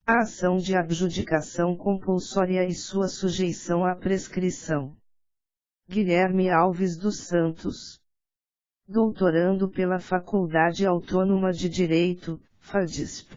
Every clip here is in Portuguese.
A ação de adjudicação compulsória e sua sujeição à prescrição. Guilherme Alves dos Santos. Doutorando pela Faculdade Autônoma de Direito, FADISP.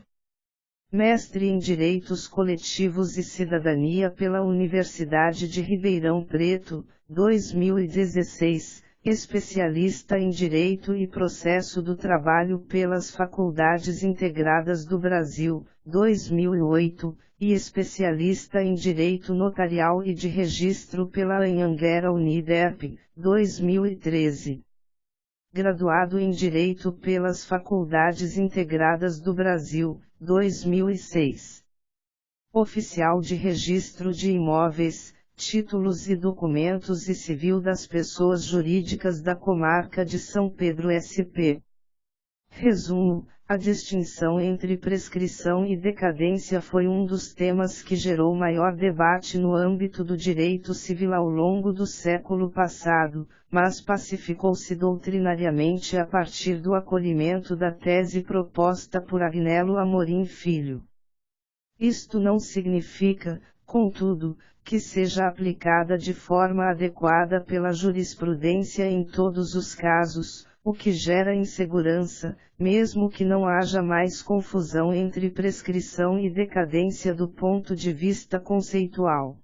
Mestre em Direitos Coletivos e Cidadania pela Universidade de Ribeirão Preto, 2016, especialista em Direito e Processo do Trabalho pelas Faculdades Integradas do Brasil, 2008, e especialista em Direito Notarial e de Registro pela Anhanguera Uniderp, 2013. Graduado em Direito pelas Faculdades Integradas do Brasil, 2006. Oficial de Registro de Imóveis, Títulos e Documentos e Civil das Pessoas Jurídicas da Comarca de São Pedro SP. Resumo: a distinção entre prescrição e decadência foi um dos temas que gerou maior debate no âmbito do direito civil ao longo do século passado, mas pacificou-se doutrinariamente a partir do acolhimento da tese proposta por Agnello Amorim Filho. Isto não significa, contudo, que seja aplicada de forma adequada pela jurisprudência em todos os casos, o que gera insegurança, mesmo que não haja mais confusão entre prescrição e decadência do ponto de vista conceitual.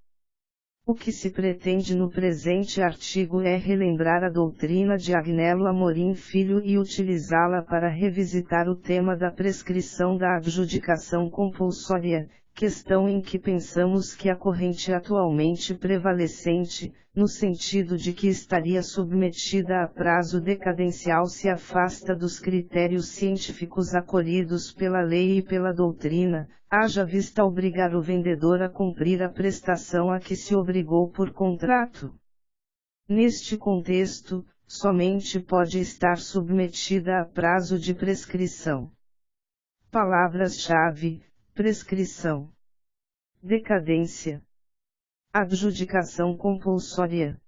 O que se pretende no presente artigo é relembrar a doutrina de Agnello Amorim Filho e utilizá-la para revisitar o tema da prescrição da adjudicação compulsória, questão em que pensamos que a corrente atualmente prevalecente, no sentido de que estaria submetida a prazo decadencial, se afasta dos critérios científicos acolhidos pela lei e pela doutrina, haja vista obrigar o vendedor a cumprir a prestação a que se obrigou por contrato. Neste contexto, somente pode estar submetida a prazo de prescrição. Palavras-chave: prescrição, decadência, adjudicação compulsória.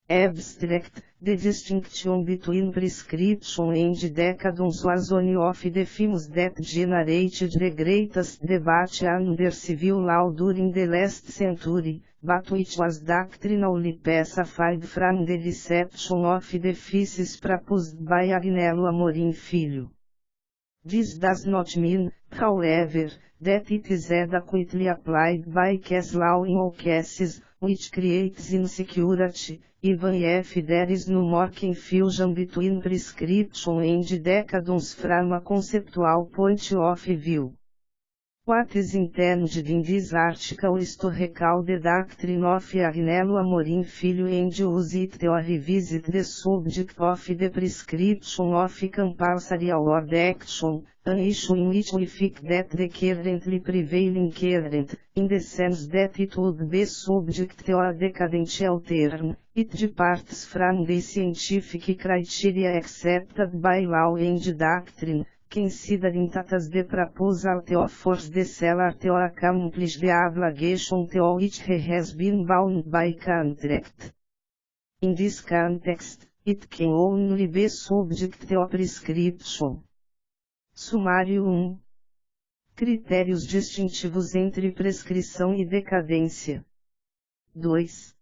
Abstract: the distinction between prescription and decadence was one of the themes that generated the greatest debate under civil law during the last century, but which was doctrinally pacified from the deception of the thesis proposed by Agnello Amorim Filho. This does not mean, however, that it is adequately applied by case law in all cases, which creates insecurity, even if there is no more confusion between prescription and decadence from a conceptual point of view. What is intended in this article is to recall the doctrine of Agnello Amorim Filho and use it to revisit the subject of the prescription of compulsory award action, an issue in which we think that the currently prevailing current, in the sense that it would be subject to a decadential term, it departs from the scientific criteria accepted by law and doctrine, considering that as the proposal to force the seller to accomplish the obligation to which he has been bound by contract. In this context, it can only be subject to prescription. Sumário 1. Critérios distintivos entre prescrição e decadência. 2.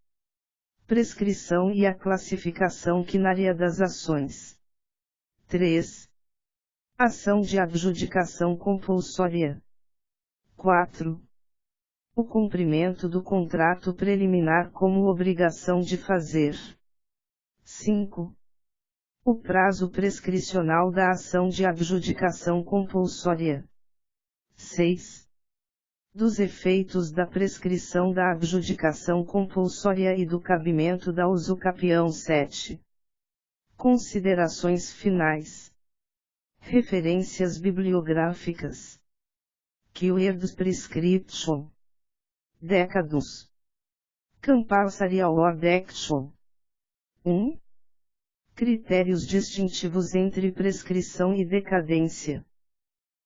Prescrição e a classificação quinária das ações. 3. Ação de adjudicação compulsória. 4. O cumprimento do contrato preliminar como obrigação de fazer. 5. O prazo prescricional da ação de adjudicação compulsória. 6. Dos efeitos da prescrição da adjudicação compulsória e do cabimento da usucapião. 7. Considerações finais. Referências bibliográficas. Keyword prescription. Decadence. Compulsory award action. 1. Critérios distintivos entre prescrição e decadência.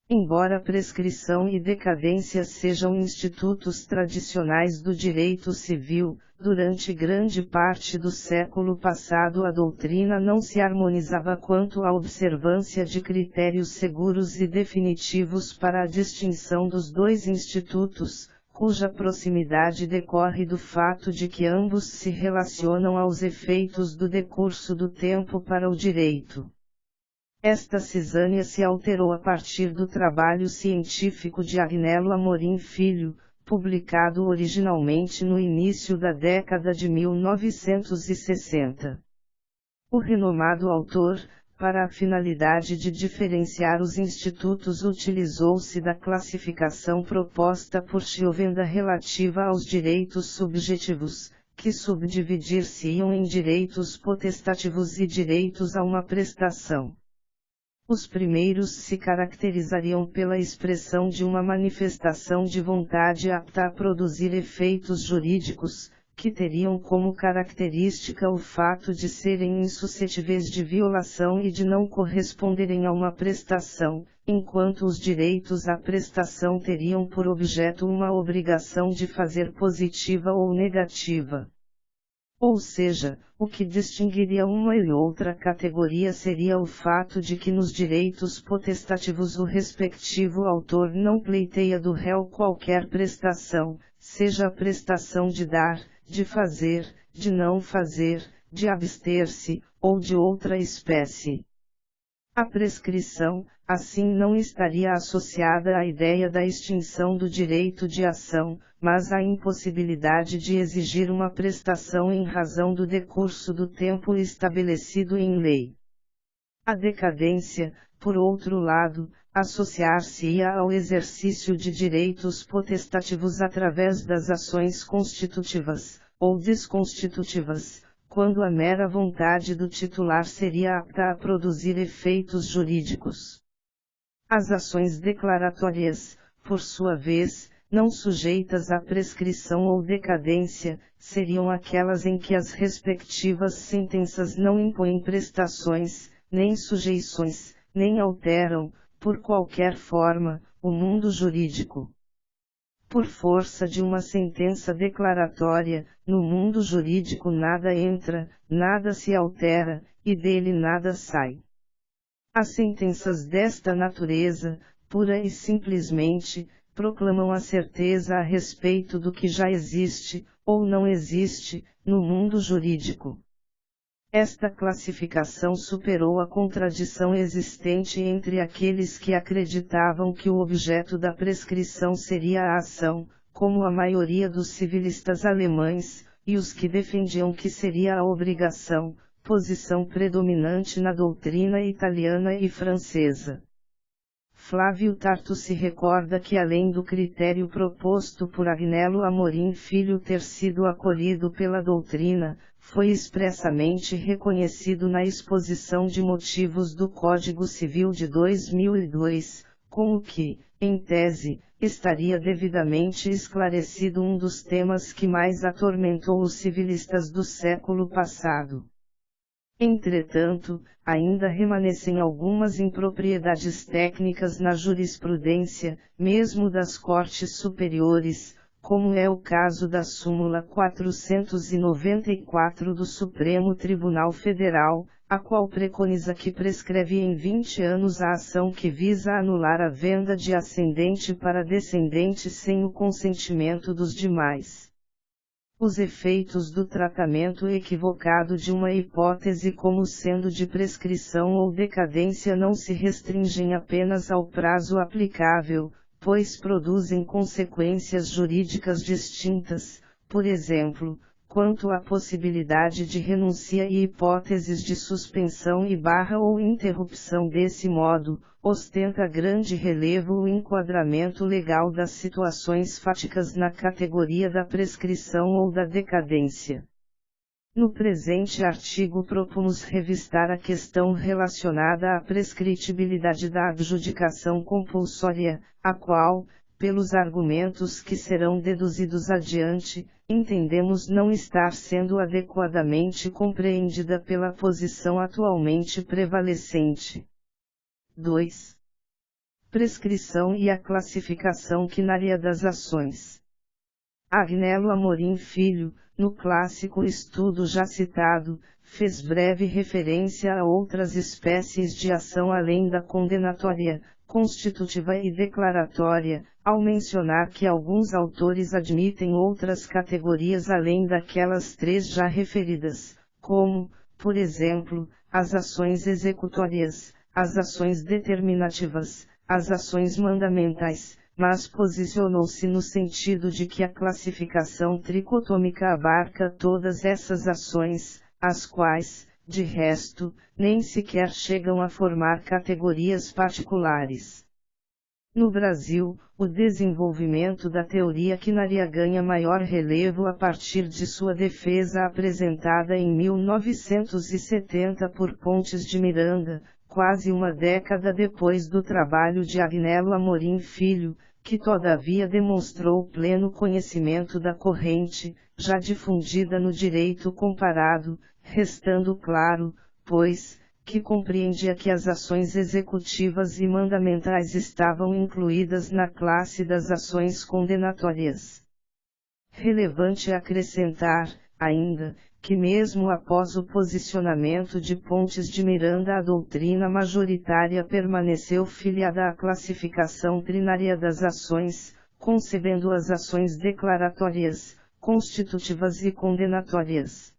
Embora prescrição e decadência sejam institutos tradicionais do direito civil, durante grande parte do século passado a doutrina não se harmonizava quanto à observância de critérios seguros e definitivos para a distinção dos dois institutos, cuja proximidade decorre do fato de que ambos se relacionam aos efeitos do decurso do tempo para o direito. Esta cisânia se alterou a partir do trabalho científico de Agnello Amorim Filho, publicado originalmente no início da década de 1960. O renomado autor, para a finalidade de diferenciar os institutos, utilizou-se da classificação proposta por Chiovenda relativa aos direitos subjetivos, que subdividir-se-iam em direitos potestativos e direitos a uma prestação. Os primeiros se caracterizariam pela expressão de uma manifestação de vontade apta a produzir efeitos jurídicos, que teriam como característica o fato de serem insuscetíveis de violação e de não corresponderem a uma prestação, enquanto os direitos à prestação teriam por objeto uma obrigação de fazer positiva ou negativa. Ou seja, o que distinguiria uma e outra categoria seria o fato de que nos direitos potestativos o respectivo autor não pleiteia do réu qualquer prestação, seja a prestação de dar, de fazer, de não fazer, de abster-se, ou de outra espécie. A prescrição, assim, não estaria associada à ideia da extinção do direito de ação, mas à impossibilidade de exigir uma prestação em razão do decurso do tempo estabelecido em lei. A decadência, por outro lado, associar-se-ia ao exercício de direitos potestativos através das ações constitutivas, ou desconstitutivas, quando a mera vontade do titular seria apta a produzir efeitos jurídicos. As ações declaratórias, por sua vez, não sujeitas à prescrição ou decadência, seriam aquelas em que as respectivas sentenças não impõem prestações, nem sujeições, nem alteram, por qualquer forma, o mundo jurídico. Por força de uma sentença declaratória, no mundo jurídico nada entra, nada se altera, e dele nada sai. As sentenças desta natureza, pura e simplesmente, proclamam a certeza a respeito do que já existe, ou não existe, no mundo jurídico. Esta classificação superou a contradição existente entre aqueles que acreditavam que o objeto da prescrição seria a ação, como a maioria dos civilistas alemães, e os que defendiam que seria a obrigação, posição predominante na doutrina italiana e francesa. Flávio Tartu se recorda que, além do critério proposto por Agnello Amorim Filho ter sido acolhido pela doutrina, foi expressamente reconhecido na exposição de motivos do Código Civil de 2002, como que, em tese, estaria devidamente esclarecido um dos temas que mais atormentou os civilistas do século passado. Entretanto, ainda remanescem algumas impropriedades técnicas na jurisprudência, mesmo das cortes superiores, como é o caso da súmula 494 do Supremo Tribunal Federal, a qual preconiza que prescreve em 20 anos a ação que visa anular a venda de ascendente para descendente sem o consentimento dos demais. Os efeitos do tratamento equivocado de uma hipótese como sendo de prescrição ou decadência não se restringem apenas ao prazo aplicável, pois produzem consequências jurídicas distintas, por exemplo, quanto à possibilidade de renúncia e hipóteses de suspensão e ou interrupção. Desse modo, ostenta grande relevo o enquadramento legal das situações fáticas na categoria da prescrição ou da decadência. No presente artigo propomos revistar a questão relacionada à prescritibilidade da adjudicação compulsória, a qual, pelos argumentos que serão deduzidos adiante, entendemos não estar sendo adequadamente compreendida pela posição atualmente prevalecente. 2. prescrição e a classificação quinária das ações. Agnello Amorim Filho, no clássico estudo já citado, fez breve referência a outras espécies de ação além da condenatória, constitutiva e declaratória, ao mencionar que alguns autores admitem outras categorias além daquelas três já referidas, como, por exemplo, as ações executórias, as ações determinativas, as ações mandamentais, mas posicionou-se no sentido de que a classificação tricotômica abarca todas essas ações, as quais, de resto, nem sequer chegam a formar categorias particulares. No Brasil, o desenvolvimento da teoria quinária ganha maior relevo a partir de sua defesa apresentada em 1970 por Pontes de Miranda, quase uma década depois do trabalho de Agnello Amorim Filho, que todavia demonstrou pleno conhecimento da corrente, já difundida no direito comparado, restando claro, pois, que compreendia que as ações executivas e mandamentais estavam incluídas na classe das ações condenatórias. Relevante acrescentar, ainda, que mesmo após o posicionamento de Pontes de Miranda a doutrina majoritária permaneceu filiada à classificação trinária das ações, concebendo as ações declaratórias, constitutivas e condenatórias.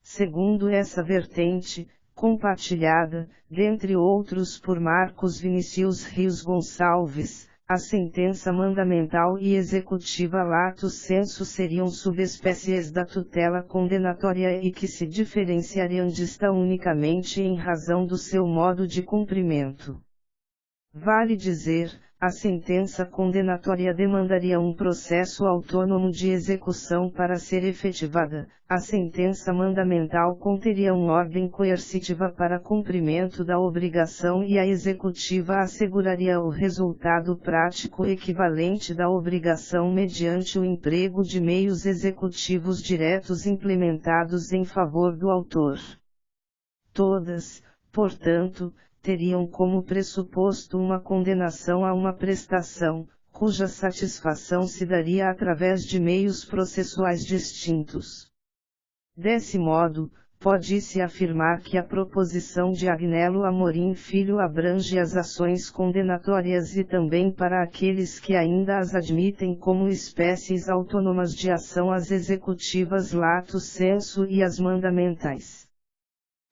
Segundo essa vertente, compartilhada, dentre outros por Marcos Vinícius Rios Gonçalves, a sentença mandamental e executiva lato sensu seriam subespécies da tutela condenatória e que se diferenciariam desta unicamente em razão do seu modo de cumprimento. Vale dizer, a sentença condenatória demandaria um processo autônomo de execução para ser efetivada, a sentença mandamental conteria uma ordem coercitiva para cumprimento da obrigação e a executiva asseguraria o resultado prático equivalente da obrigação mediante o emprego de meios executivos diretos implementados em favor do autor. Todas, portanto, teriam como pressuposto uma condenação a uma prestação, cuja satisfação se daria através de meios processuais distintos. Desse modo, pode-se afirmar que a proposição de Agnello Amorim Filho abrange as ações condenatórias e também para aqueles que ainda as admitem como espécies autônomas de ação as executivas lato sensu e as mandamentais.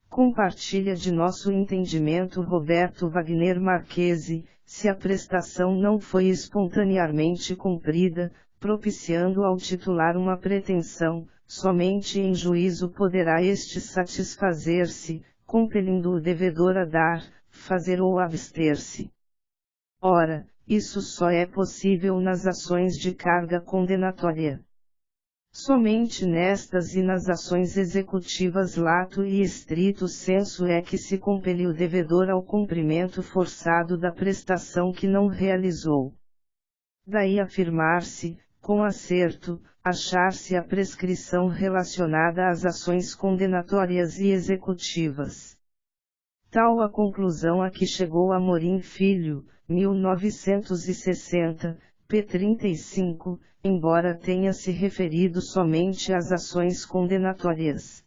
Compartilha de nosso entendimento Roberto Wagner Marchesi, se a prestação não foi espontaneamente cumprida, propiciando ao titular uma pretensão, somente em juízo poderá este satisfazer-se, compelindo o devedor a dar, fazer ou abster-se. Ora, isso só é possível nas ações de carga condenatória. Somente nestas e nas ações executivas lato e estrito sensu é que se compele o devedor ao cumprimento forçado da prestação que não realizou. Daí afirmar-se, com acerto, achar-se a prescrição relacionada às ações condenatórias e executivas. Tal a conclusão a que chegou Amorim Filho, 1960, p. 35, embora tenha se referido somente às ações condenatórias.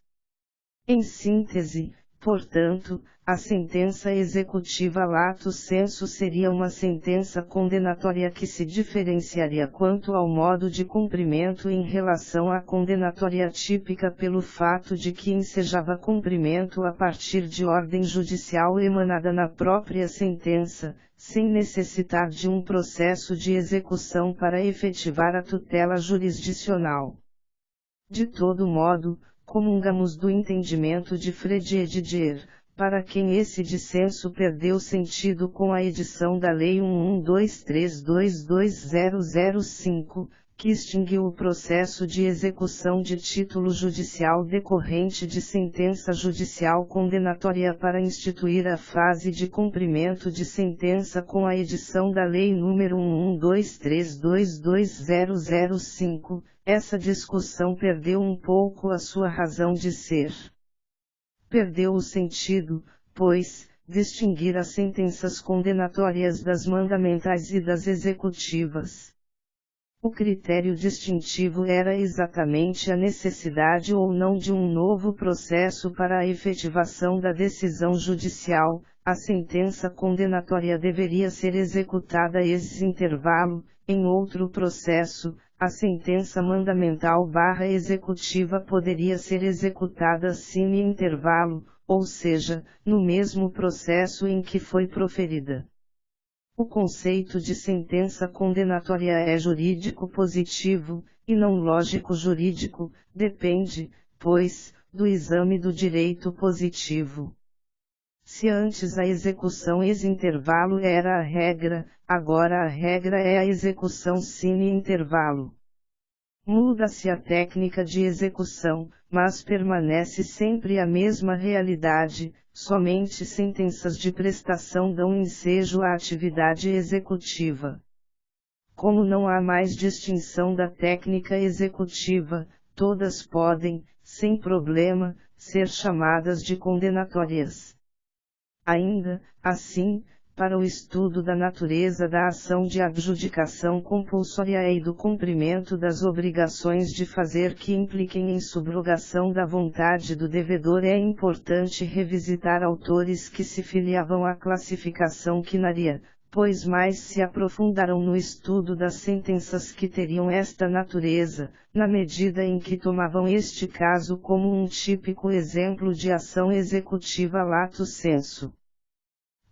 Em síntese, portanto, a sentença executiva lato sensu seria uma sentença condenatória que se diferenciaria quanto ao modo de cumprimento em relação à condenatória típica pelo fato de que ensejava cumprimento a partir de ordem judicial emanada na própria sentença, sem necessitar de um processo de execução para efetivar a tutela jurisdicional. De todo modo, comungamos do entendimento de Frege Didier, para quem esse dissenso perdeu sentido com a edição da Lei 1123222005, que extinguiu o processo de execução de título judicial decorrente de sentença judicial condenatória para instituir a fase de cumprimento de sentença com a edição da Lei nº 1123222005, essa discussão perdeu um pouco a sua razão de ser. Perdeu o sentido, pois, distinguir as sentenças condenatórias das mandamentais e das executivas. O critério distintivo era exatamente a necessidade ou não de um novo processo para a efetivação da decisão judicial. A sentença condenatória deveria ser executada ex intervalo. Em outro processo, a sentença mandamental/executiva poderia ser executada sine intervalo, ou seja, no mesmo processo em que foi proferida. O conceito de sentença condenatória é jurídico positivo, e não lógico jurídico, depende, pois, do exame do direito positivo. Se antes a execução ex intervalo era a regra, agora a regra é a execução sine intervalo. Muda-se a técnica de execução, mas permanece sempre a mesma realidade. Somente sentenças de prestação dão ensejo à atividade executiva. Como não há mais distinção da técnica executiva, todas podem, sem problema, ser chamadas de condenatórias. Ainda, assim, para o estudo da natureza da ação de adjudicação compulsória e do cumprimento das obrigações de fazer que impliquem em subrogação da vontade do devedor é importante revisitar autores que se filiavam à classificação quinaria, pois mais se aprofundaram no estudo das sentenças que teriam esta natureza, na medida em que tomavam este caso como um típico exemplo de ação executiva lato sensu.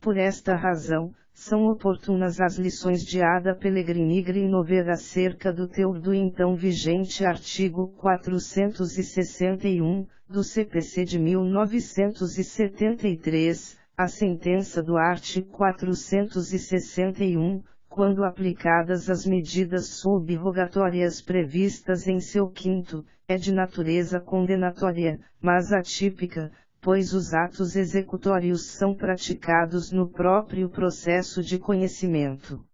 Por esta razão, são oportunas as lições de Ada Pellegrini Nover acerca do teor do então vigente artigo 461, do CPC de 1973, a sentença do art. 461, quando aplicadas as medidas subrogatórias previstas em seu quinto, é de natureza condenatória, mas atípica, pois os atos executórios são praticados no próprio processo de conhecimento.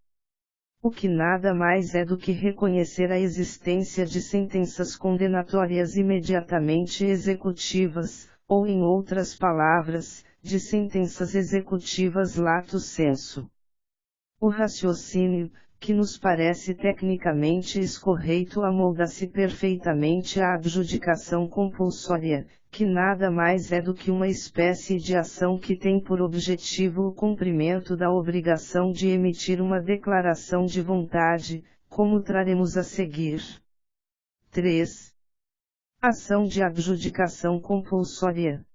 O que nada mais é do que reconhecer a existência de sentenças condenatórias imediatamente executivas, ou em outras palavras, de sentenças executivas lato sensu. O raciocínio, que nos parece tecnicamente escorreito, amolda-se perfeitamente à adjudicação compulsória, que nada mais é do que uma espécie de ação que tem por objetivo o cumprimento da obrigação de emitir uma declaração de vontade, como traremos a seguir. 3. Ação de adjudicação compulsória.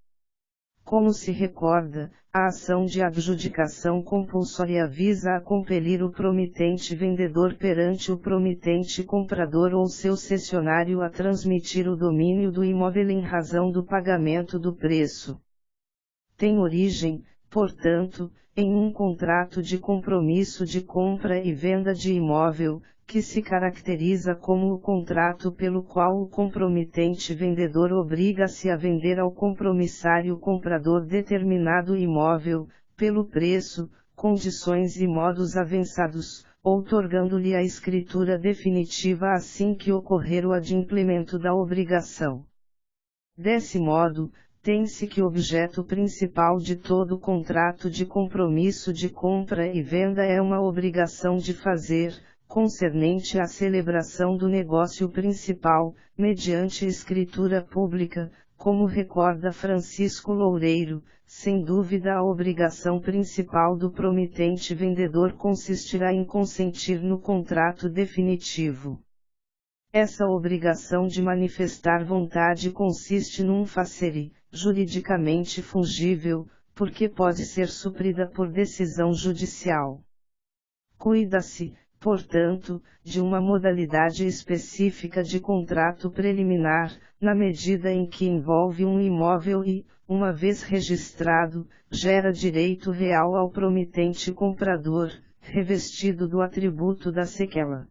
Como se recorda, a ação de adjudicação compulsória visa a compelir o promitente vendedor perante o promitente comprador ou seu cessionário a transmitir o domínio do imóvel em razão do pagamento do preço. Tem origem, portanto, em um contrato de compromisso de compra e venda de imóvel, que se caracteriza como o contrato pelo qual o compromitente vendedor obriga-se a vender ao compromissário comprador determinado imóvel, pelo preço, condições e modos avançados, outorgando-lhe a escritura definitiva assim que ocorrer o adimplemento da obrigação. Desse modo, tem-se que o objeto principal de todo contrato de compromisso de compra e venda é uma obrigação de fazer, concernente à celebração do negócio principal, mediante escritura pública, como recorda Francisco Loureiro. Sem dúvida a obrigação principal do promitente vendedor consistirá em consentir no contrato definitivo. Essa obrigação de manifestar vontade consiste num facere, juridicamente fungível, porque pode ser suprida por decisão judicial. Cuida-se, portanto, de uma modalidade específica de contrato preliminar, na medida em que envolve um imóvel e, uma vez registrado, gera direito real ao promitente comprador, revestido do atributo da sequela.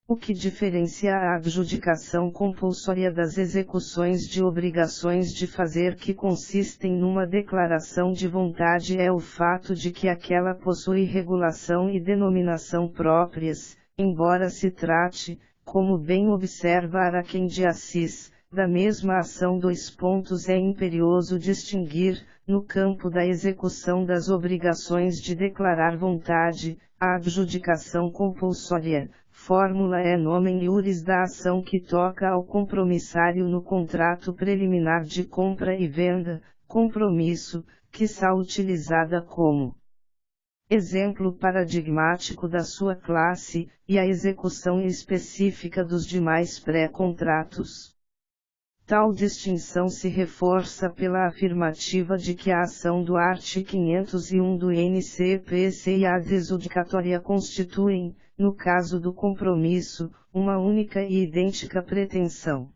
O que diferencia a adjudicação compulsória das execuções de obrigações de fazer que consistem numa declaração de vontade é o fato de que aquela possui regulação e denominação próprias, embora se trate, como bem observa Araquém de Assis, da mesma ação. É imperioso distinguir, no campo da execução das obrigações de declarar vontade, a adjudicação compulsória, fórmula é nomen iuris da ação que toca ao compromissário no contrato preliminar de compra e venda, compromisso, quiçá utilizada como exemplo paradigmático da sua classe, e a execução específica dos demais pré-contratos. Tal distinção se reforça pela afirmativa de que a ação do art. 501 do NCPC e a adjudicatória constituem, no caso do compromisso, uma única e idêntica pretensão.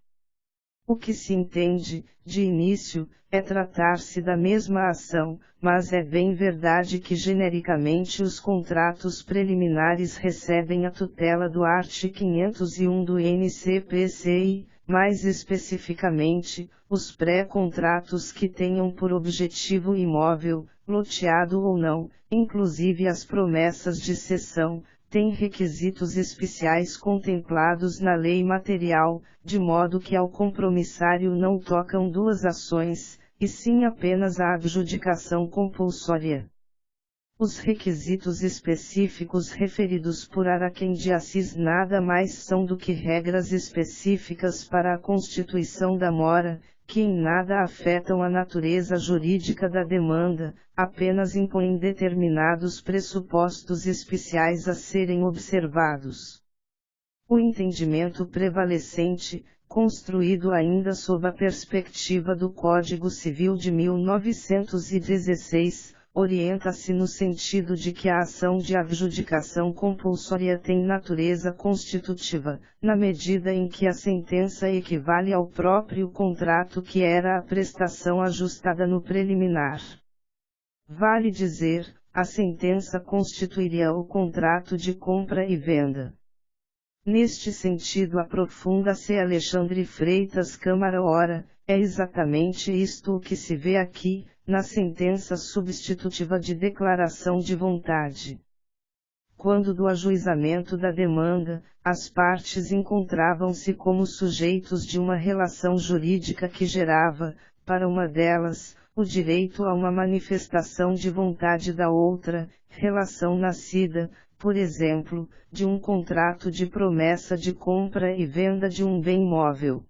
O que se entende, de início, é tratar-se da mesma ação, mas é bem verdade que genericamente os contratos preliminares recebem a tutela do art. 501 do NCPC e, mais especificamente, os pré-contratos que tenham por objetivo imóvel, loteado ou não, inclusive as promessas de cessão, têm requisitos especiais contemplados na lei material, de modo que ao compromissário não tocam duas ações, e sim apenas a adjudicação compulsória. Os requisitos específicos referidos por Araquém de Assis nada mais são do que regras específicas para a constituição da mora, que em nada afetam a natureza jurídica da demanda, apenas impõem determinados pressupostos especiais a serem observados. O entendimento prevalecente, construído ainda sob a perspectiva do Código Civil de 1916, orienta-se no sentido de que a ação de adjudicação compulsória tem natureza constitutiva, na medida em que a sentença equivale ao próprio contrato que era a prestação ajustada no preliminar. Vale dizer, a sentença constituiria o contrato de compra e venda. Neste sentido aprofunda-se Alexandre Freitas Câmara. Ora, é exatamente isto o que se vê aqui, na sentença substitutiva de declaração de vontade. Quando do ajuizamento da demanda, as partes encontravam-se como sujeitos de uma relação jurídica que gerava, para uma delas, o direito a uma manifestação de vontade da outra, relação nascida, por exemplo, de um contrato de promessa de compra e venda de um bem móvel.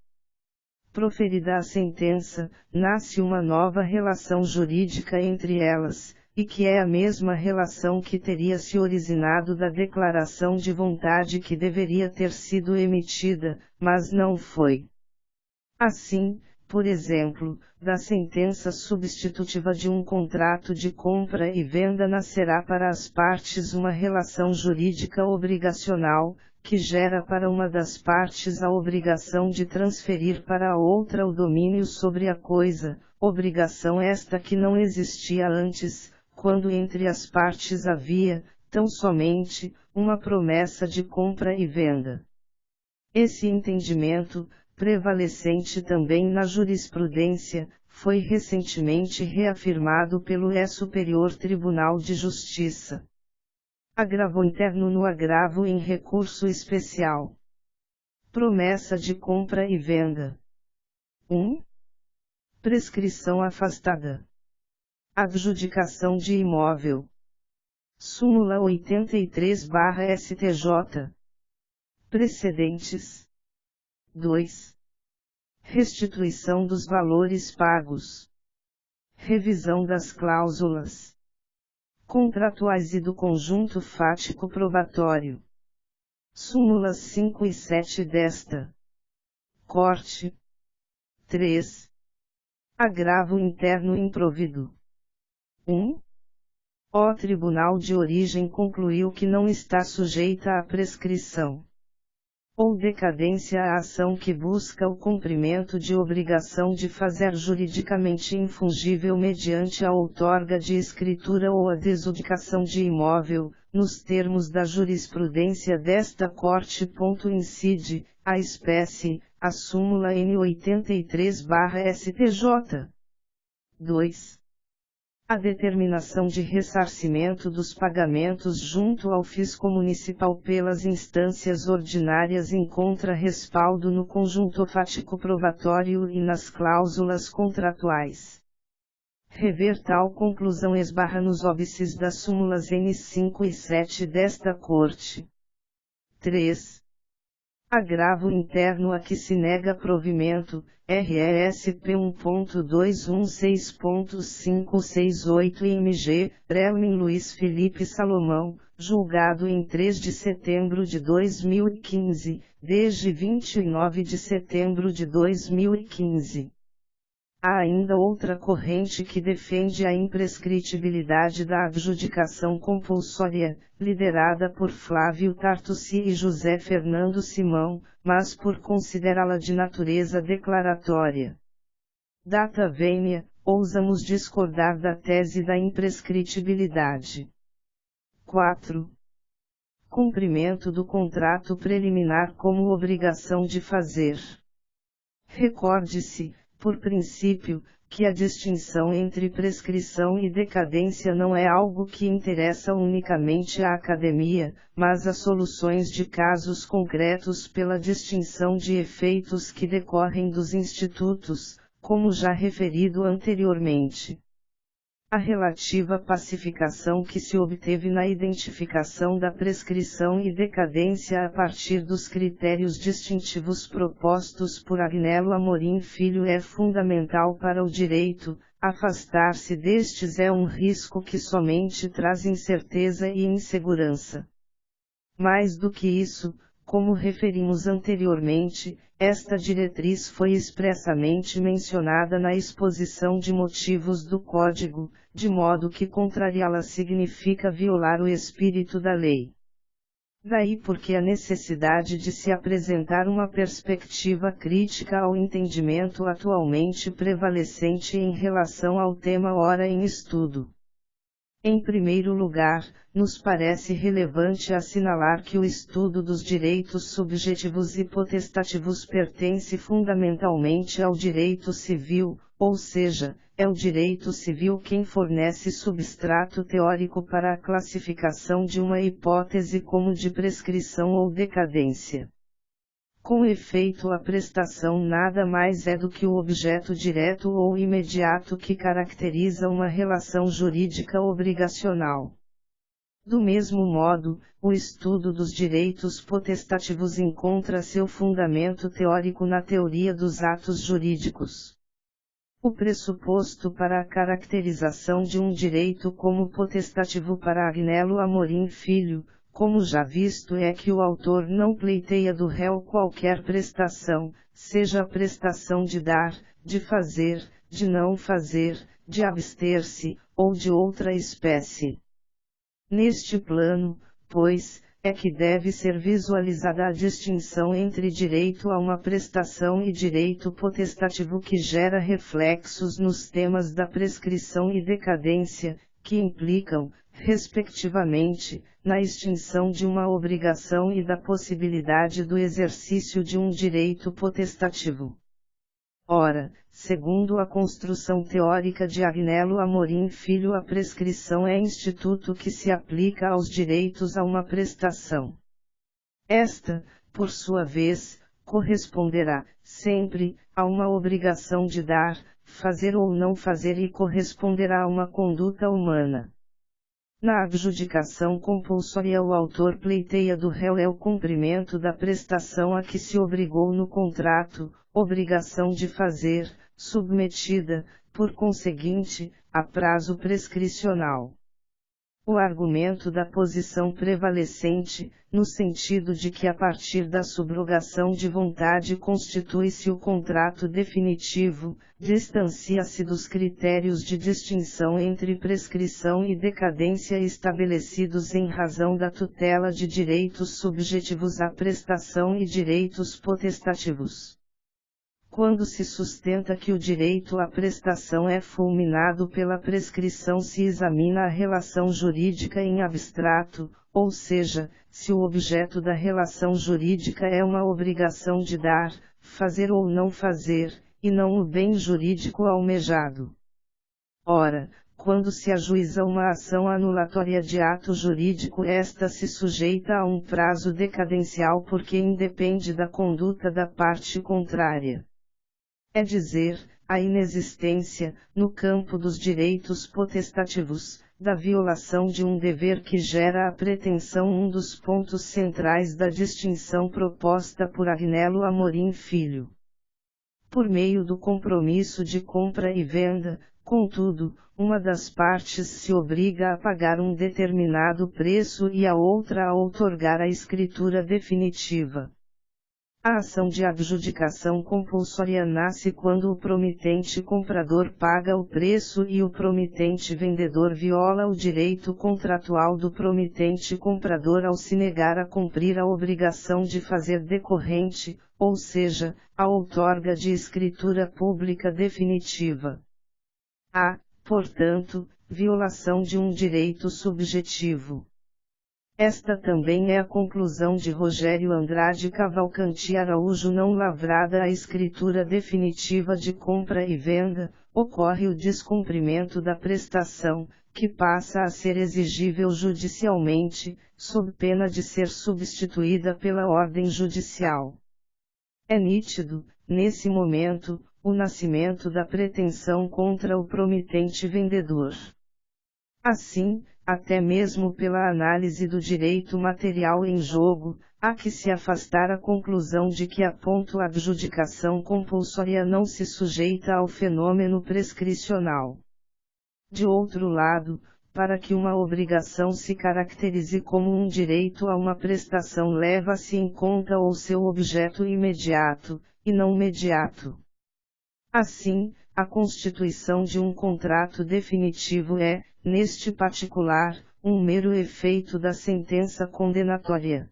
Proferida a sentença, nasce uma nova relação jurídica entre elas, e que é a mesma relação que teria se originado da declaração de vontade que deveria ter sido emitida, mas não foi. Assim, por exemplo, da sentença substitutiva de um contrato de compra e venda nascerá para as partes uma relação jurídica obrigacional, que gera para uma das partes a obrigação de transferir para a outra o domínio sobre a coisa, obrigação esta que não existia antes, quando entre as partes havia, tão somente, uma promessa de compra e venda. Esse entendimento, prevalecente também na jurisprudência, foi recentemente reafirmado pelo Superior Tribunal de Justiça. Agravo interno no agravo em recurso especial. Promessa de compra e venda. 1. Prescrição afastada. Adjudicação de imóvel. Súmula 83/STJ. Precedentes. 2. Restituição dos valores pagos. Revisão das cláusulas contratuais e do conjunto fático probatório. Súmulas 5 e 7 desta Corte. 3. Agravo interno improvido. 1. O Tribunal de Origem concluiu que não está sujeita à prescrição ou decadência a ação que busca o cumprimento de obrigação de fazer juridicamente infungível mediante a outorga de escritura ou a desubicação de imóvel, nos termos da jurisprudência desta Corte. Incide, a espécie, a súmula N83/STJ. 2. A determinação de ressarcimento dos pagamentos junto ao fisco municipal pelas instâncias ordinárias encontra respaldo no conjunto fático probatório e nas cláusulas contratuais. Rever tal conclusão esbarra nos óbices das súmulas N5 e 7 desta Corte. 3. Agravo interno a que se nega provimento, RESP 1.216.568 MG, Relmin Luiz Felipe Salomão, julgado em 3 de setembro de 2015, desde 29 de setembro de 2015. Há ainda outra corrente que defende a imprescritibilidade da adjudicação compulsória, liderada por Flávio Tartucci e José Fernando Simão, mas por considerá-la de natureza declaratória. Data vênia, ousamos discordar da tese da imprescritibilidade. 4. Cumprimento do contrato preliminar como obrigação de fazer. Recorde-se, por princípio, que a distinção entre prescrição e decadência não é algo que interessa unicamente à academia, mas a soluções de casos concretos pela distinção de efeitos que decorrem dos institutos, como já referido anteriormente. A relativa pacificação que se obteve na identificação da prescrição e decadência a partir dos critérios distintivos propostos por Agnello Amorim Filho é fundamental para o direito. Afastar-se destes é um risco que somente traz incerteza e insegurança. Mais do que isso, como referimos anteriormente, esta diretriz foi expressamente mencionada na exposição de motivos do Código, de modo que contrariá-la significa violar o espírito da lei. Daí porque a necessidade de se apresentar uma perspectiva crítica ao entendimento atualmente prevalecente em relação ao tema ora em estudo. Em primeiro lugar, nos parece relevante assinalar que o estudo dos direitos subjetivos e potestativos pertence fundamentalmente ao direito civil, ou seja, é o direito civil quem fornece substrato teórico para a classificação de uma hipótese como de prescrição ou decadência. Com efeito, a prestação nada mais é do que o objeto direto ou imediato que caracteriza uma relação jurídica obrigacional. Do mesmo modo, o estudo dos direitos potestativos encontra seu fundamento teórico na teoria dos atos jurídicos. O pressuposto para a caracterização de um direito como potestativo para Agnello Amorim Filho, como já visto, é que o autor não pleiteia do réu qualquer prestação, seja a prestação de dar, de fazer, de não fazer, de abster-se, ou de outra espécie. Neste plano, pois, é que deve ser visualizada a distinção entre direito a uma prestação e direito potestativo que gera reflexos nos temas da prescrição e decadência, que implicam, respectivamente, na extinção de uma obrigação e da possibilidade do exercício de um direito potestativo. Ora, segundo a construção teórica de Agnello Amorim Filho, a prescrição é instituto que se aplica aos direitos a uma prestação. Esta, por sua vez, corresponderá, sempre, a uma obrigação de dar, fazer ou não fazer e corresponderá a uma conduta humana. Na adjudicação compulsória, o autor pleiteia do réu é o cumprimento da prestação a que se obrigou no contrato, obrigação de fazer, submetida, por conseguinte, a prazo prescricional. O argumento da posição prevalecente, no sentido de que a partir da subrogação de vontade constitui-se o contrato definitivo, distancia-se dos critérios de distinção entre prescrição e decadência estabelecidos em razão da tutela de direitos subjetivos à prestação e direitos potestativos. Quando se sustenta que o direito à prestação é fulminado pela prescrição, se examina a relação jurídica em abstrato, ou seja, se o objeto da relação jurídica é uma obrigação de dar, fazer ou não fazer, e não o bem jurídico almejado. Ora, quando se ajuiza uma ação anulatória de ato jurídico, esta se sujeita a um prazo decadencial porque independe da conduta da parte contrária. É dizer, a inexistência, no campo dos direitos potestativos, da violação de um dever que gera a pretensão, um dos pontos centrais da distinção proposta por Agnello Amorim Filho. Por meio do compromisso de compra e venda, contudo, uma das partes se obriga a pagar um determinado preço e a outra a outorgar a escritura definitiva. A ação de adjudicação compulsória nasce quando o promitente comprador paga o preço e o promitente vendedor viola o direito contratual do promitente comprador ao se negar a cumprir a obrigação de fazer decorrente, ou seja, a outorga de escritura pública definitiva. Há, portanto, violação de um direito subjetivo. Esta também é a conclusão de Rogério Andrade Cavalcanti Araújo. Não lavrada a escritura definitiva de compra e venda, ocorre o descumprimento da prestação, que passa a ser exigível judicialmente, sob pena de ser substituída pela ordem judicial. É nítido, nesse momento, o nascimento da pretensão contra o promitente vendedor. Assim, até mesmo pela análise do direito material em jogo, há que se afastar a conclusão de que a adjudicação compulsória não se sujeita ao fenômeno prescricional. De outro lado, para que uma obrigação se caracterize como um direito a uma prestação, leva-se em conta o seu objeto imediato, e não mediato. Assim, a constituição de um contrato definitivo é, neste particular, um mero efeito da sentença condenatória.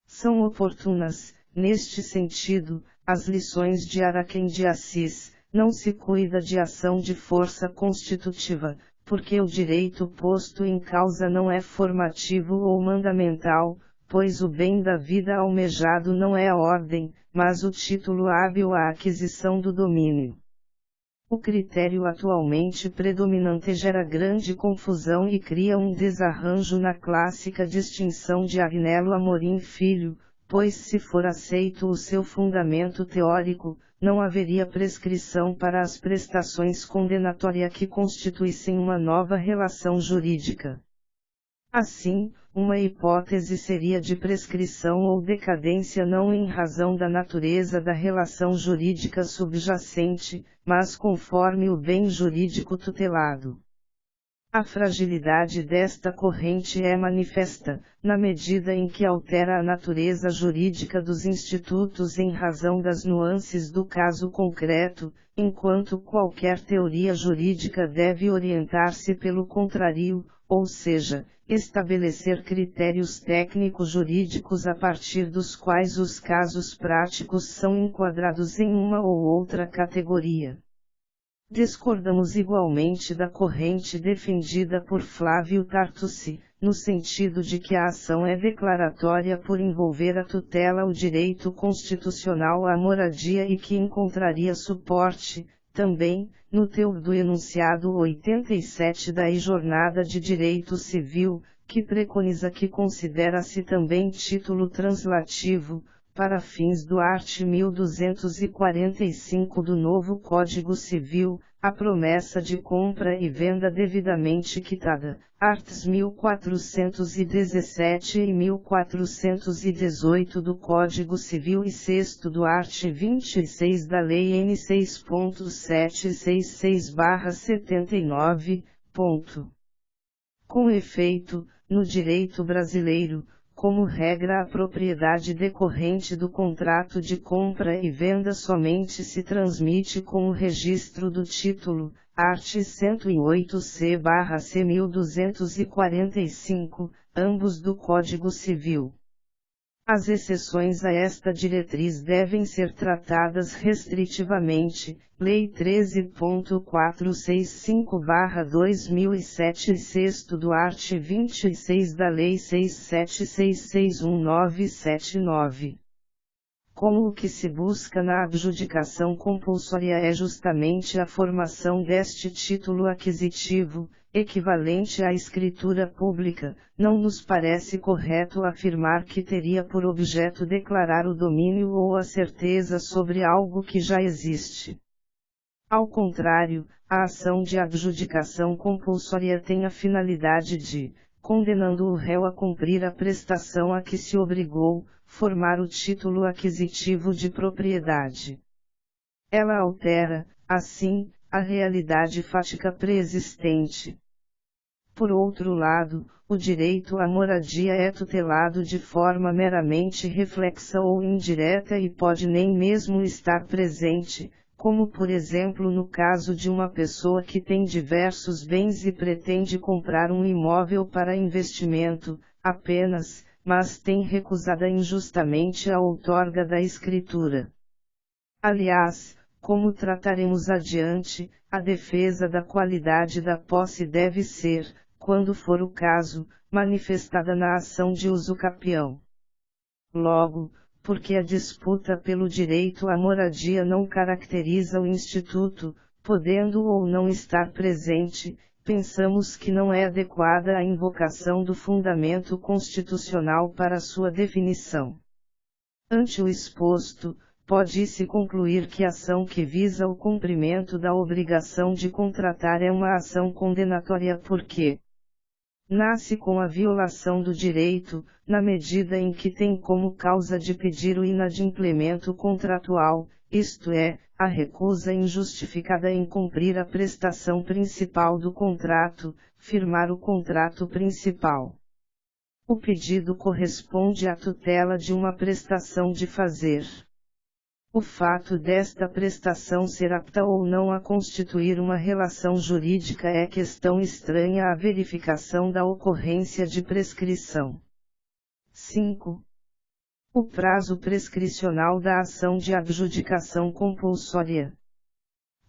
São oportunas, neste sentido, as lições de Araquém de Assis: não se cuida de ação de força constitutiva, porque o direito posto em causa não é formativo ou mandamental, pois o bem da vida almejado não é a ordem, mas o título hábil à aquisição do domínio. O critério atualmente predominante gera grande confusão e cria um desarranjo na clássica distinção de Agnello Amorim Filho, pois se for aceito o seu fundamento teórico, não haveria prescrição para as prestações condenatórias que constituíssem uma nova relação jurídica. Assim, uma hipótese seria de prescrição ou decadência não em razão da natureza da relação jurídica subjacente, mas conforme o bem jurídico tutelado. A fragilidade desta corrente é manifesta, na medida em que altera a natureza jurídica dos institutos em razão das nuances do caso concreto, enquanto qualquer teoria jurídica deve orientar-se pelo contrário, ou seja, estabelecer critérios técnico-jurídicos a partir dos quais os casos práticos são enquadrados em uma ou outra categoria. Discordamos igualmente da corrente defendida por Flávio Tartucci, no sentido de que a ação é declaratória por envolver a tutela o direito constitucional à moradia e que encontraria suporte, também, no teor do enunciado 87 da Jornada de Direito Civil, que preconiza que considera-se também título translativo, para fins do art. 1245 do novo Código Civil, a promessa de compra e venda devidamente quitada, arts. 1417 e 1418 do Código Civil e 6º do art. 26 da Lei N. 6.766/79. Com efeito, no direito brasileiro, como regra, a propriedade decorrente do contrato de compra e venda somente se transmite com o registro do título, art. 108c/C 1245, ambos do Código Civil. As exceções a esta diretriz devem ser tratadas restritivamente, Lei 13.465/2007 e 6º do art. 26 da Lei 6.766/1979. como o que se busca na adjudicação compulsória é justamente a formação deste título aquisitivo, equivalente à escritura pública, não nos parece correto afirmar que teria por objeto declarar o domínio ou a certeza sobre algo que já existe. Ao contrário, a ação de adjudicação compulsória tem a finalidade de, condenando o réu a cumprir a prestação a que se obrigou, formar o título aquisitivo de propriedade. Ela altera, assim, a realidade fática preexistente. Por outro lado, o direito à moradia é tutelado de forma meramente reflexa ou indireta e pode nem mesmo estar presente, como por exemplo no caso de uma pessoa que tem diversos bens e pretende comprar um imóvel para investimento, apenas, mas tem recusada injustamente a outorga da escritura. Aliás, como trataremos adiante, a defesa da qualidade da posse deve ser, quando for o caso, manifestada na ação de usucapião. Logo, porque a disputa pelo direito à moradia não caracteriza o instituto, podendo ou não estar presente, pensamos que não é adequada a invocação do fundamento constitucional para sua definição. Ante o exposto, pode-se concluir que a ação que visa o cumprimento da obrigação de contratar é uma ação condenatória porque nasce com a violação do direito, na medida em que tem como causa de pedir o inadimplemento contratual, isto é, a recusa injustificada em cumprir a prestação principal do contrato, firmar o contrato principal. O pedido corresponde à tutela de uma prestação de fazer. O fato desta prestação ser apta ou não a constituir uma relação jurídica é questão estranha à verificação da ocorrência de prescrição. 5. O prazo prescricional da ação de adjudicação compulsória.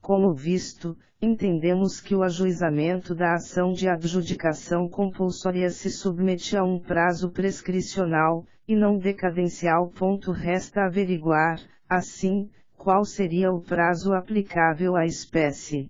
Como visto, entendemos que o ajuizamento da ação de adjudicação compulsória se submete a um prazo prescricional, e não decadencial. Resta averiguar, assim, qual seria o prazo aplicável à espécie.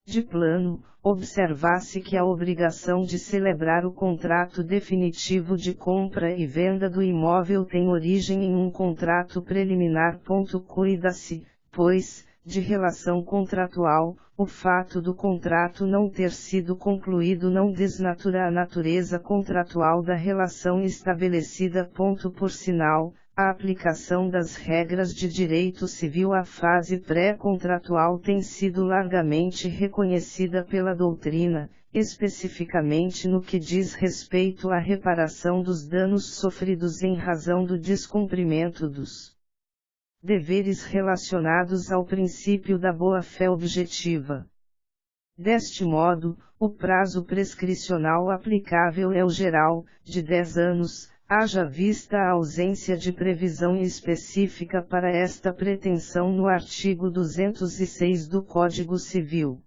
De plano, observar-se que a obrigação de celebrar o contrato definitivo de compra e venda do imóvel tem origem em um contrato preliminar. Cuida-se, pois, de relação contratual, o fato do contrato não ter sido concluído não desnatura a natureza contratual da relação estabelecida. Por sinal, a aplicação das regras de direito civil à fase pré-contratual tem sido largamente reconhecida pela doutrina, especificamente no que diz respeito à reparação dos danos sofridos em razão do descumprimento dos deveres relacionados ao princípio da boa-fé objetiva. Deste modo, o prazo prescricional aplicável é o geral, de 10 anos, haja vista a ausência de previsão específica para esta pretensão no artigo 206 do Código Civil.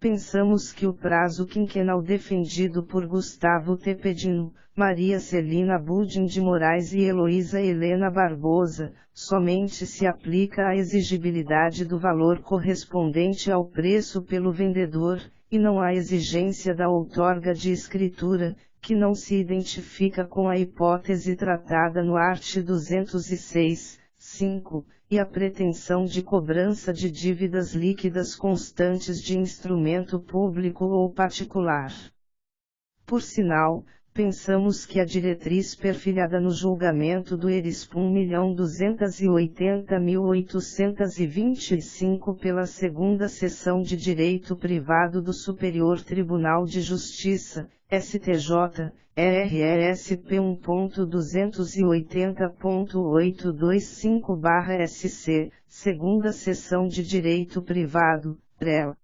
Pensamos que o prazo quinquenal defendido por Gustavo Tepedino, Maria Celina Budin de Moraes e Heloísa Helena Barbosa, somente se aplica à exigibilidade do valor correspondente ao preço pelo vendedor, e não à exigência da outorga de escritura, que não se identifica com a hipótese tratada no art. 206, 5, e a pretensão de cobrança de dívidas líquidas constantes de instrumento público ou particular. Por sinal, pensamos que a diretriz perfilhada no julgamento do ERISP 1.280.825 pela segunda Seção de Direito Privado do Superior Tribunal de Justiça, STJ, ERSP 1.280.825/SC, segunda Seção de Direito Privado, PREL.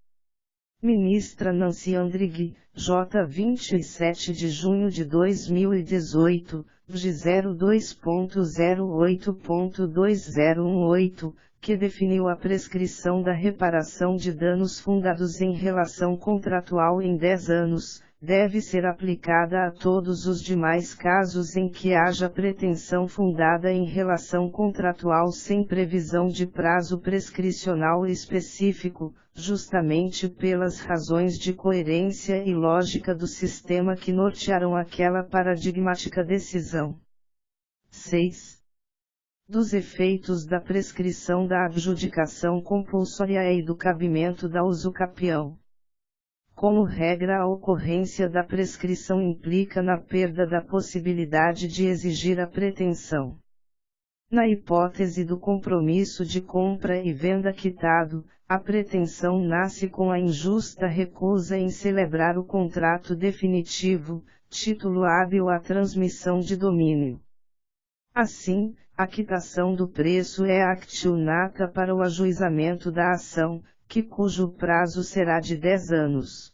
Ministra Nancy Andrighi, J. 27 de junho de 2018, VG 02.08.2018, que definiu a prescrição da reparação de danos fundados em relação contratual em 10 anos, deve ser aplicada a todos os demais casos em que haja pretensão fundada em relação contratual sem previsão de prazo prescricional específico, justamente pelas razões de coerência e lógica do sistema que nortearam aquela paradigmática decisão. 6. Dos efeitos da prescrição da adjudicação compulsória e do cabimento da usucapião. Como regra, a ocorrência da prescrição implica na perda da possibilidade de exigir a pretensão. Na hipótese do compromisso de compra e venda quitado, a pretensão nasce com a injusta recusa em celebrar o contrato definitivo, título hábil à transmissão de domínio. Assim, a quitação do preço é actio nata para o ajuizamento da ação, cujo prazo será de 10 anos.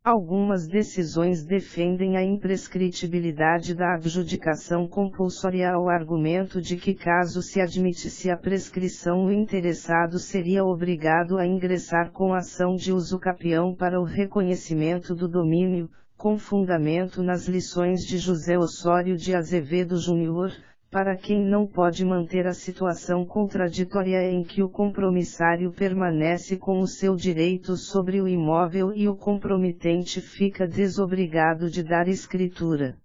Algumas decisões defendem a imprescritibilidade da adjudicação compulsória ao argumento de que, caso se admitisse a prescrição, o interessado seria obrigado a ingressar com ação de usucapião para o reconhecimento do domínio, com fundamento nas lições de José Osório de Azevedo Júnior, para quem não pode manter a situação contraditória em que o compromissário permanece com o seu direito sobre o imóvel e o compromitente fica desobrigado de dar escritura.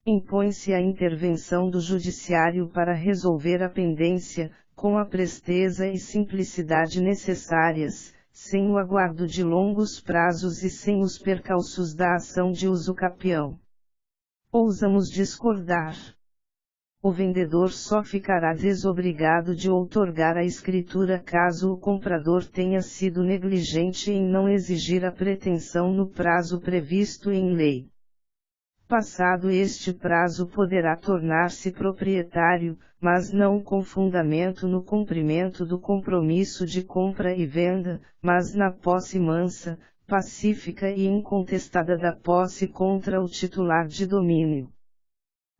Impõe-se a intervenção do judiciário para resolver a pendência, com a presteza e simplicidade necessárias, sem o aguardo de longos prazos e sem os percalços da ação de usucapião. Ousamos discordar. O vendedor só ficará desobrigado de outorgar a escritura caso o comprador tenha sido negligente em não exigir a pretensão no prazo previsto em lei. Passado este prazo, poderá tornar-se proprietário, mas não com fundamento no cumprimento do compromisso de compra e venda, mas na posse mansa, pacífica e incontestada da posse contra o titular de domínio.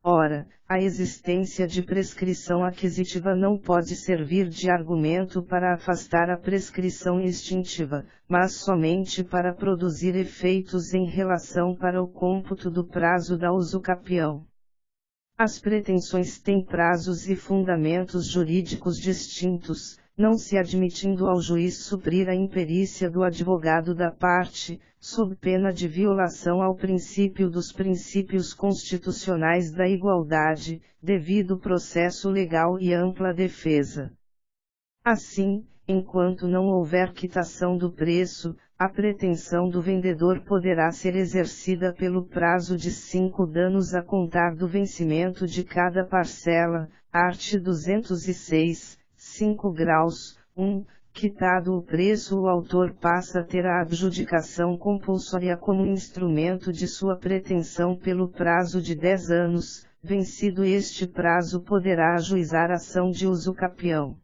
Ora, a existência de prescrição aquisitiva não pode servir de argumento para afastar a prescrição extintiva, mas somente para produzir efeitos em relação para o cômputo do prazo da usucapião. As pretensões têm prazos e fundamentos jurídicos distintos, não se admitindo ao juiz suprir a imperícia do advogado da parte, sob pena de violação ao princípio dos princípios constitucionais da igualdade, devido processo legal e ampla defesa. Assim, enquanto não houver quitação do preço, a pretensão do vendedor poderá ser exercida pelo prazo de 5 anos a contar do vencimento de cada parcela, art. 206, 5 graus, 1. Quitado o preço, o autor passa a ter a adjudicação compulsória como instrumento de sua pretensão pelo prazo de 10 anos, vencido este prazo poderá ajuizar ação de usucapião.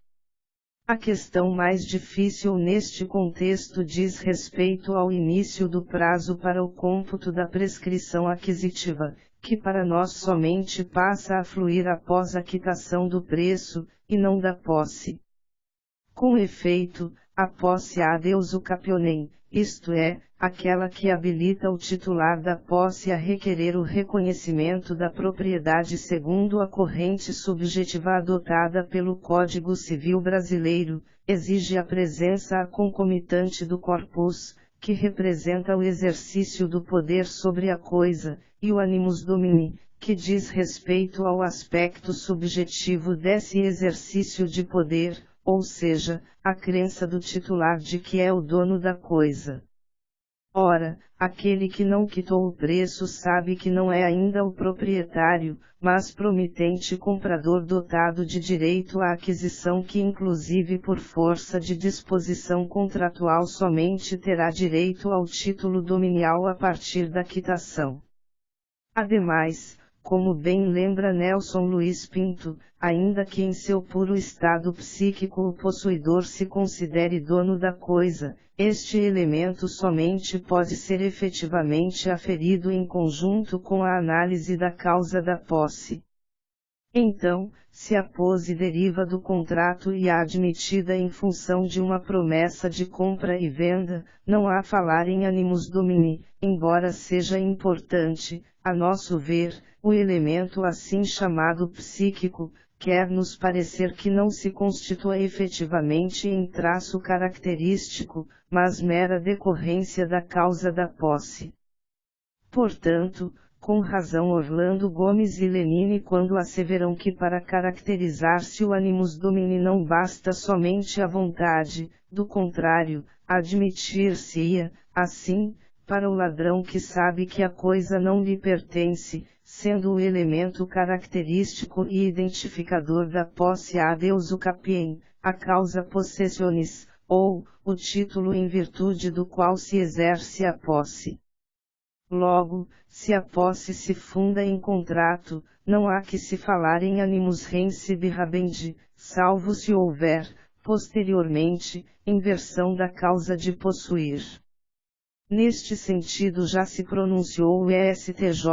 A questão mais difícil neste contexto diz respeito ao início do prazo para o cômputo da prescrição aquisitiva, que para nós somente passa a fluir após a quitação do preço, e não da posse. Com efeito, a posse ad usucapione, isto é, aquela que habilita o titular da posse a requerer o reconhecimento da propriedade segundo a corrente subjetiva adotada pelo Código Civil Brasileiro, exige a presença concomitante do corpus, que representa o exercício do poder sobre a coisa, e o animus domini, que diz respeito ao aspecto subjetivo desse exercício de poder, ou seja, a crença do titular de que é o dono da coisa. Ora, aquele que não quitou o preço sabe que não é ainda o proprietário, mas promitente comprador dotado de direito à aquisição que inclusive por força de disposição contratual somente terá direito ao título dominial a partir da quitação. Ademais, como bem lembra Nelson Luiz Pinto, ainda que em seu puro estado psíquico o possuidor se considere dono da coisa, este elemento somente pode ser efetivamente aferido em conjunto com a análise da causa da posse. Então, se a posse deriva do contrato e é admitida em função de uma promessa de compra e venda, não há falar em animus domini, embora seja importante, a nosso ver, o elemento assim chamado psíquico, quer nos parecer que não se constitua efetivamente em traço característico, mas mera decorrência da causa da posse. Portanto, com razão Orlando Gomes e Lenine quando asseveram que para caracterizar-se o animus domini não basta somente a vontade, do contrário, admitir-se-ia, assim, para o ladrão que sabe que a coisa não lhe pertence, sendo o elemento característico e identificador da posse a Deus o capiem, a causa possessionis, ou, o título em virtude do qual se exerce a posse. Logo, se a posse se funda em contrato, não há que se falar em animus rensibi habendi, salvo se houver, posteriormente, inversão da causa de possuir. Neste sentido já se pronunciou o STJ.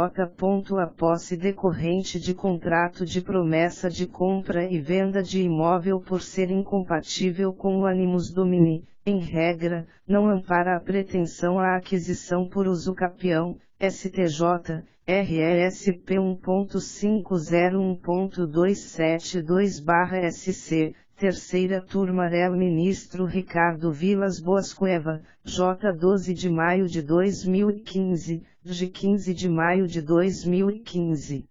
A posse decorrente de contrato de promessa de compra e venda de imóvel por ser incompatível com o animus domini, em regra, não ampara a pretensão à aquisição por usucapião, STJ, RESP 1.501.272/SC, Terceira Turma Rel Ministro Ricardo Vilas Boas Cueva, J. 12 de maio de 2015, de 15 de maio de 2015.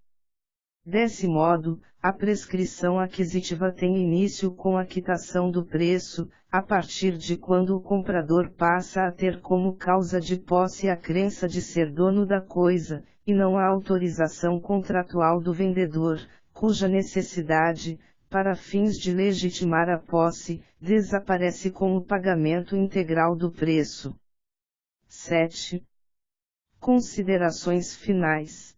Desse modo, a prescrição aquisitiva tem início com a quitação do preço, a partir de quando o comprador passa a ter como causa de posse a crença de ser dono da coisa, e não a autorização contratual do vendedor, cuja necessidade, para fins de legitimar a posse, desaparece com o pagamento integral do preço. 7. Considerações finais.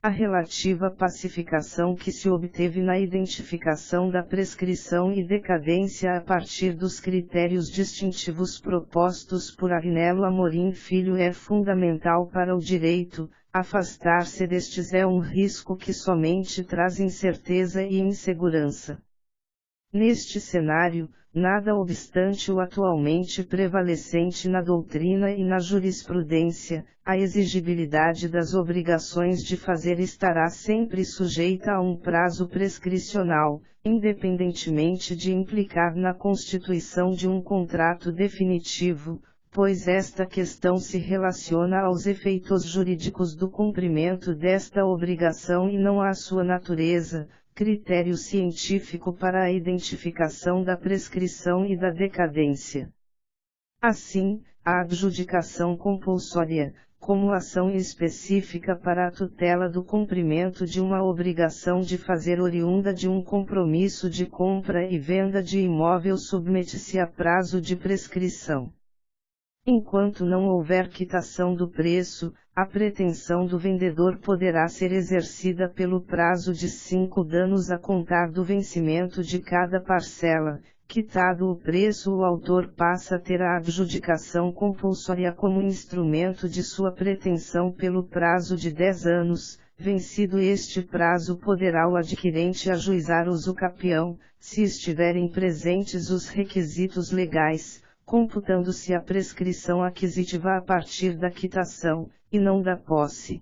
A relativa pacificação que se obteve na identificação da prescrição e decadência a partir dos critérios distintivos propostos por Agnello Amorim Filho é fundamental para o direito. Afastar-se destes é um risco que somente traz incerteza e insegurança. Neste cenário, nada obstante o atualmente prevalecente na doutrina e na jurisprudência, a exigibilidade das obrigações de fazer estará sempre sujeita a um prazo prescricional, independentemente de implicar na constituição de um contrato definitivo, pois esta questão se relaciona aos efeitos jurídicos do cumprimento desta obrigação e não à sua natureza, critério científico para a identificação da prescrição e da decadência. Assim, a adjudicação compulsória, como ação específica para a tutela do cumprimento de uma obrigação de fazer oriunda de um compromisso de compra e venda de imóvel, submete-se a prazo de prescrição. Enquanto não houver quitação do preço, a pretensão do vendedor poderá ser exercida pelo prazo de 5 anos a contar do vencimento de cada parcela. Quitado o preço, o autor passa a ter a adjudicação compulsória como instrumento de sua pretensão pelo prazo de 10 anos. Vencido este prazo, poderá o adquirente ajuizar usucapião, se estiverem presentes os requisitos legais, computando-se a prescrição aquisitiva a partir da quitação, e não da posse.